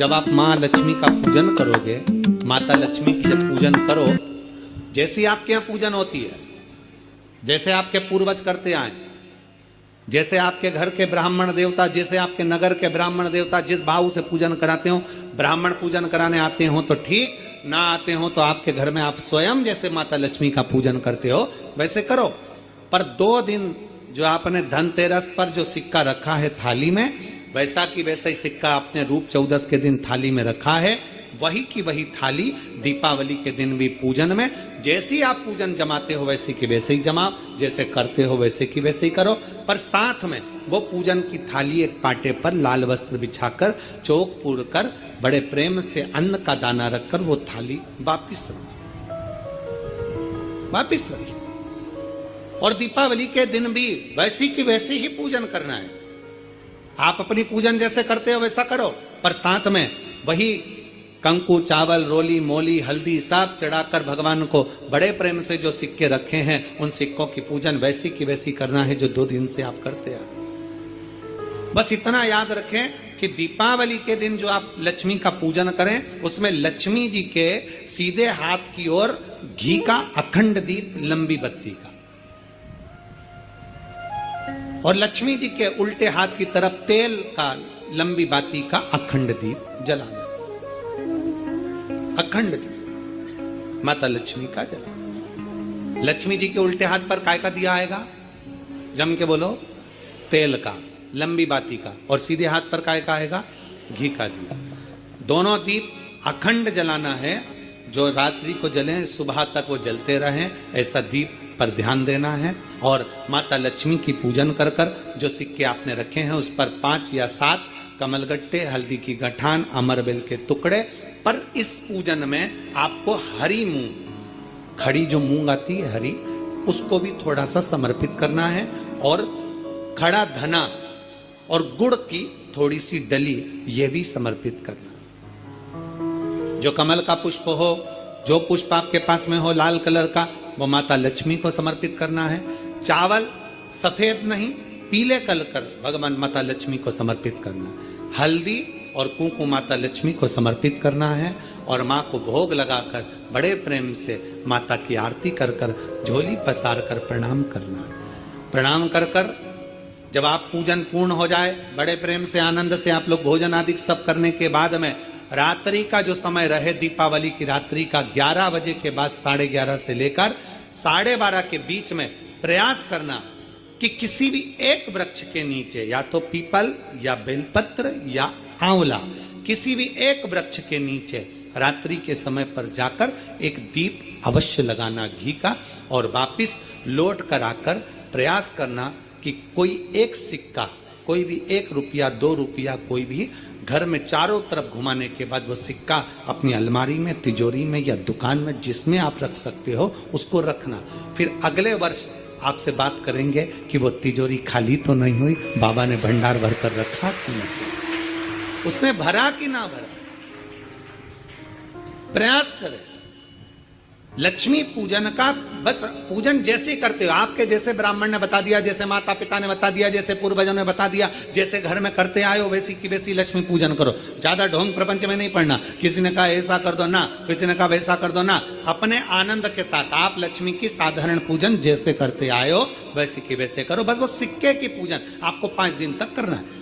जब आप माँ लक्ष्मी का पूजन करोगे, माता लक्ष्मी की जब पूजन करो, जैसी आपके यहाँ पूजन होती है, जैसे आपके पूर्वज करते आए, जैसे आपके घर के ब्राह्मण देवता, जैसे आपके नगर के ब्राह्मण देवता जिस भाव से पूजन कराते हो, ब्राह्मण पूजन कराने आते हो तो ठीक, ना आते हो तो आपके घर में आप स्वयं जैसे माता लक्ष्मी का पूजन करते हो वैसे करो। पर 2 दिन जो आपने धनतेरस पर जो सिक्का रखा है थाली में, वैसा की वैसा ही सिक्का आपने रूप 14 के दिन थाली में रखा है, वही की वही थाली दीपावली के दिन भी पूजन में जैसी आप पूजन जमाते हो वैसे की वैसे ही जमाओ, जैसे करते हो वैसे की वैसे ही करो। पर साथ में वो पूजन की थाली एक पाटे पर लाल वस्त्र बिछाकर, चौक पूर कर, बड़े प्रेम से अन्न का दाना रखकर वो थाली वापिस रखी। और दीपावली के दिन भी वैसी की वैसी ही पूजन करना है। आप अपनी पूजन जैसे करते हो वैसा करो, पर साथ में वही कंकु, चावल, रोली, मोली, हल्दी सब चढ़ाकर भगवान को बड़े प्रेम से जो सिक्के रखे हैं उन सिक्कों की पूजन वैसी की वैसी करना है जो 2 दिन से आप करते आ। बस इतना याद रखें कि दीपावली के दिन जो आप लक्ष्मी का पूजन करें उसमें लक्ष्मी जी के सीधे हाथ की ओर घी का अखंड दीप, लंबी बत्ती का, और लक्ष्मी जी के उल्टे हाथ की तरफ तेल का, लंबी बाती का अखंड दीप जलाना। अखंड दीप माता लक्ष्मी का जला। लक्ष्मी जी के उल्टे हाथ पर काय का दिया आएगा? जम के बोलो, तेल का, लंबी बाती का, और सीधे हाथ पर काय का आएगा? घी का दिया। दोनों दीप अखंड जलाना है, जो रात्रि को जले सुबह तक वो जलते रहें, ऐसा दीप पर ध्यान देना है। और माता लक्ष्मी की पूजन कर कर जो सिक्के आपने रखे हैं उस पर 5 या 7 कमलगट्टे, हल्दी की गठान, अमरबेल के टुकड़े। पर इस पूजन में आपको हरी मूंग, खड़ी जो मूंग आती है हरी, उसको भी थोड़ा सा समर्पित करना है, और खड़ा धना और गुड़ की थोड़ी सी डली ये भी समर्पित करना। जो कमल का पुष्प हो, जो पुष्प आपके पास में हो लाल कलर का, वो माता लक्ष्मी को समर्पित करना है। चावल सफेद नहीं, पीले कलर कर भगवान माता लक्ष्मी को समर्पित करना है। हल्दी और कुंकु माता लक्ष्मी को समर्पित करना है, और माँ को भोग लगाकर बड़े प्रेम से माता की आरती कर कर, झोली पसार कर प्रणाम करना है। प्रणाम कर कर जब आप पूजन पूर्ण हो जाए, बड़े प्रेम से आनंद से आप लोग भोजन आदि सब करने के बाद में रात्रि का जो समय रहे, दीपावली की रात्रि का 11 बजे के बाद 11:30 से लेकर 12:30 के बीच में प्रयास करना कि किसी भी एक वृक्ष के नीचे, या तो पीपल या बेलपत्र या आंवला, किसी भी एक वृक्ष के नीचे रात्रि के समय पर जाकर एक दीप अवश्य लगाना घी का, और वापिस लौट कर आकर प्रयास करना कि कोई एक सिक्का, कोई भी 1 रुपया 2 रुपया, कोई भी घर में चारों तरफ घुमाने के बाद वो सिक्का अपनी अलमारी में, तिजोरी में या दुकान में जिसमें आप रख सकते हो उसको रखना। फिर अगले वर्ष आपसे बात करेंगे कि वो तिजोरी खाली तो नहीं हुई, बाबा ने भंडार भर कर रखा कि नहीं, उसने भरा कि ना भरा। प्रयास करें। लक्ष्मी पूजन का बस पूजन जैसे करते हो, आपके जैसे ब्राह्मण ने बता दिया, जैसे माता पिता ने बता दिया, जैसे पूर्वजों ने बता दिया, जैसे घर में करते आए हो वैसी की वैसी लक्ष्मी पूजन करो। ज्यादा ढोंग प्रपंच में नहीं पड़ना, किसी ने कहा ऐसा कर दो ना, किसी ने कहा वैसा कर दो ना। अपने आनंद के साथ आप लक्ष्मी की साधारण पूजन जैसे करते आए हो वैसी की वैसे करो। बस वो सिक्के की पूजन आपको 5 दिन तक करना है।